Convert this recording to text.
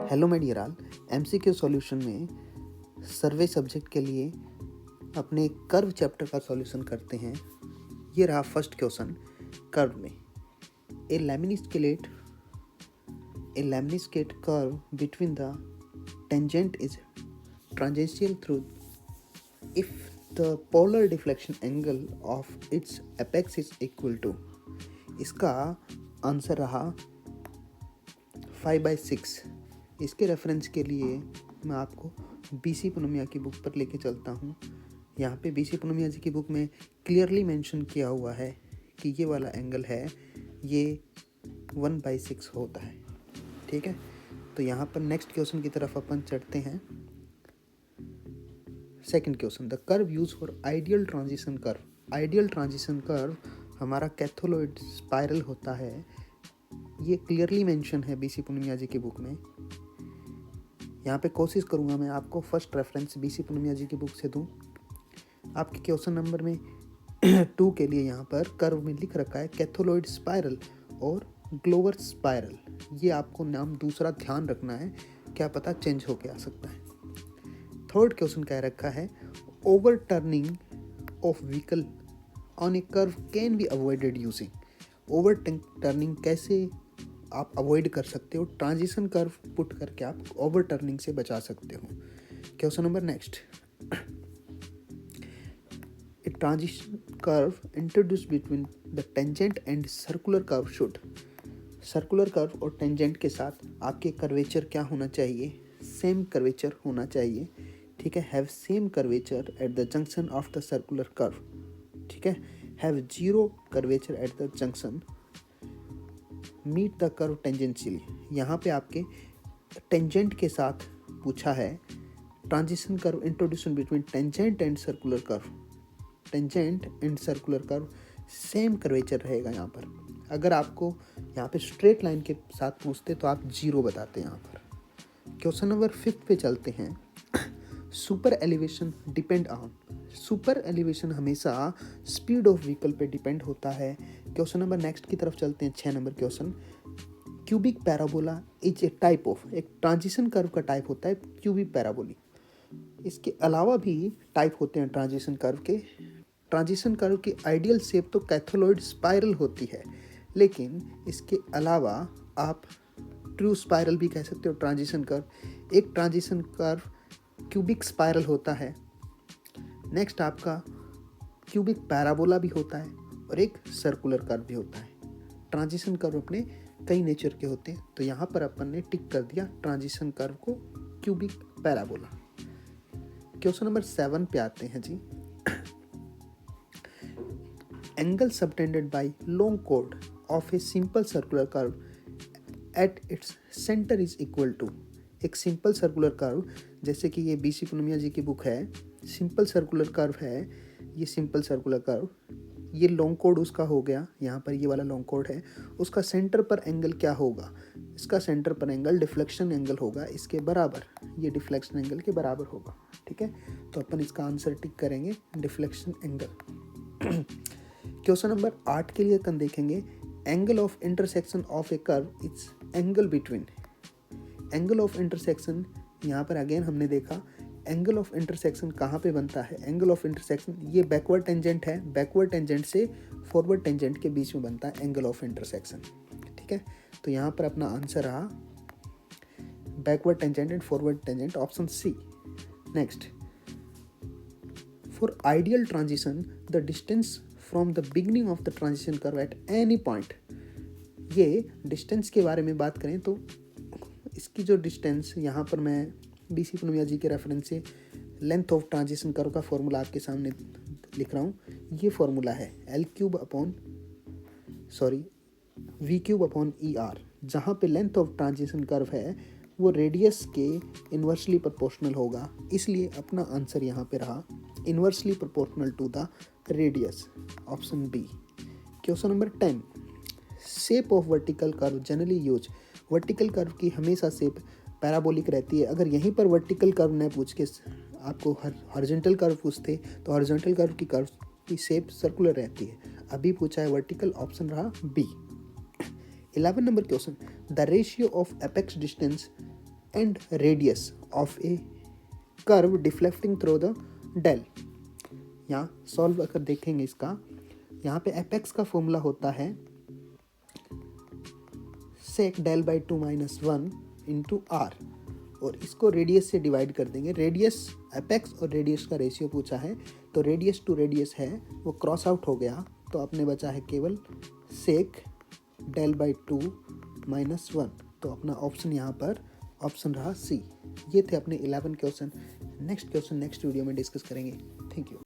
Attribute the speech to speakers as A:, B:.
A: Hello my dear all, MCQ solution में survey subject के लिए अपने कर्व चैप्टर का सॉल्यूशन करते हैं। ये रहा फर्स्ट क्वेश्चन। कर्व में a lemniscate curve between the tangent is tangential through if the polar deflection angle of its apex is equal to. इसका आंसर रहा 5/6। इसके रेफरेंस के लिए मैं आपको बीसी पुनमिया की बुक पर लेके चलता हूँ। यहाँ पे बीसी पुनमिया जी की बुक में क्लियरली मेंशन किया हुआ है कि ये वाला एंगल है, ये 1/6 होता है। ठीक है, तो यहाँ पर नेक्स्ट क्वेश्चन की तरफ अपन चढ़ते हैं। Second question, the curve use for ideal transition curve. Ideal transition curve हमारा कैथोलॉइड स्पाइरल होता है। ये क्लियरली मेंशन है बीसी पुनमिया जी की बुक में। यहाँ पे कोशिश करूँगा मैं आपको फर्स्ट रेफरेंस बीसी पुनमिया जी की बुक से दूँ। आपके क्वेश्चन नंबर में 2 के लिए यहाँ पर कर्व में लिख रखा है कैथोलॉइड स्पाइरल और ग्लोवर स्पाइरल। ये आपको नाम दूसरा ध्यान रखना है, क्या पता चेंज होके आ सकता है। थर्ड क्वेश्चन कह रखा है over turning of vehicle on A curve can be avoided using. Over turning कैसे आप अवॉइड कर सकते हो, ट्रांजिशन कर्व पुट करके आप ओवर टर्निंग से बचा सकते हो। Question number next, a transition curve introduce between the tangent and circular curve should. Circular curve और टेंजेंट के साथ आपके कर्वेचर क्या होना चाहिए? सेम कर्वेचर होना चाहिए। ठीक है, have same curvature at the junction of the circular curve. ठीक है, have zero curvature at the junction, meet the curve tangentially. यहाँ पे आपके टेंजेंट के साथ पूछा है transition curve introduction between tangent and circular curve. Tangent and circular curve same curvature रहेगा यहाँ पर। अगर आपको यहाँ पे स्ट्रेट लाइन के साथ पूछते तो आप 0 बताते यहाँ पर। क्वेश्चन नंबर 5 पे चलते हैं। Super elevation depend on. Super elevation हमेशा स्पीड ऑफ व्हीकल पे डिपेंड होता है। क्वेश्चन नंबर नेक्स्ट की तरफ चलते हैं। 6 number question, cubic parabola is a type of. एक ट्रांजिशन कर्व का टाइप होता है क्यूबिक पैराबोलिक। इसके अलावा भी टाइप होते हैं ट्रांजिशन कर्व के। ट्रांजिशन कर्व की आइडियल शेप तो कैथोलॉइड स्पाइरल होती है, लेकिन इसके अलावा आप ट्रू स्पाइरल भी कह सकते हो ट्रांजिशन कर्व। एक ट्रांजिशन कर्व क्यूबिक स्पाइरल होता है। नेक्स्ट आपका क्यूबिक पैराबोला भी होता है और एक सर्कुलर कर्व भी होता है। ट्रांजिशन कर्व अपने कई नेचर के होते हैं, तो यहाँ पर अपन ने टिक कर दिया ट्रांजिशन कर्व को क्यूबिक पैराबोला। क्वेश्चन नंबर 7 पे आते हैं जी। एंगल सबटेंडेड बाय लॉन्ग कोड of a simple circular curve at its centre is equal to. एक सिंपल सर्कुलर कर्व, जैसे कि ये बीसी पुनमिया जी की बुक है, सिंपल सर्कुलर कर्व है ये। सिंपल सर्कुलर कर्व, ये लॉन्ग कोड उसका हो गया। यहाँ पर ये वाला लॉन्ग कोड है, उसका सेंटर पर एंगल क्या होगा? इसका सेंटर पर एंगल डिफ्लेक्शन एंगल होगा इसके बराबर। ये डिफ्लेक्शन एंगल के बराबर होगा। ठीक है, तो अपन इसका आंसर टिक करेंगे डिफ्लेक्शन एंगल। क्वेश्चन नंबर 8 के लिए अपन देखेंगे angle of intersection of a curve is angle between. Angle of intersection, यहाँ पर अगेन हमने देखा एंगल ऑफ इंटरसेक्शन कहाँ पे बनता है। एंगल ऑफ इंटरसेक्शन ये बैकवर्ड टेंजेंट है, बैकवर्ड टेंजेंट से फॉरवर्ड टेंजेंट के बीच में बनता है एंगल ऑफ इंटरसेक्शन। ठीक है, तो यहाँ पर अपना आंसर रहा backward tangent and forward tangent, option C. Next, for ideal transition the distance from the beginning of the transition curve at any point. ये डिस्टेंस के बारे में बात करें तो इसकी जो डिस्टेंस, यहाँ पर मैं बीसी पुनमिया जी के रेफरेंस से लेंथ ऑफ ट्रांजिशन कर्व का फॉर्मूला आपके सामने लिख रहा हूँ। ये फॉर्मूला है V³/ER। जहाँ पे लेंथ ऑफ ट्रांजिशन कर्व है वो रेडियस के इन्वर्सली प्रोपोर्शनल होगा, इसलिए अपना आंसर यहाँ पे रहा inversely proportional to the radius, option B. Question number 10, shape of vertical curve generally use. Vertical curve की हमेशा शेप पैराबोलिक रहती है। अगर यहीं पर वर्टिकल कर्व न पूछ के आपको हॉरिजॉन्टल कर्व पूछते तो हॉरिजॉन्टल कर्व की शेप सर्कुलर रहती है। अभी पूछा है वर्टिकल, ऑप्शन रहा B. 11 number question, the ratio of apex distance and radius of a curve deflecting through the del. यहाँ सॉल्व अगर देखेंगे इसका, यहाँ पे एपेक्स का फॉर्मूला होता है sec del by 2 minus 1 into R, और इसको रेडियस से डिवाइड कर देंगे। रेडियस एपेक्स और रेडियस का रेशियो पूछा है, तो रेडियस टू रेडियस है वो क्रॉस आउट हो गया, तो अपने बचा है केवल सेक डेल बाई 2 माइनस 1। तो अपना ऑप्शन यहाँ पर ऑप्शन रहा सी। ये थे अपने 11 question. Next question next video में डिस्कस करेंगे। Thank you.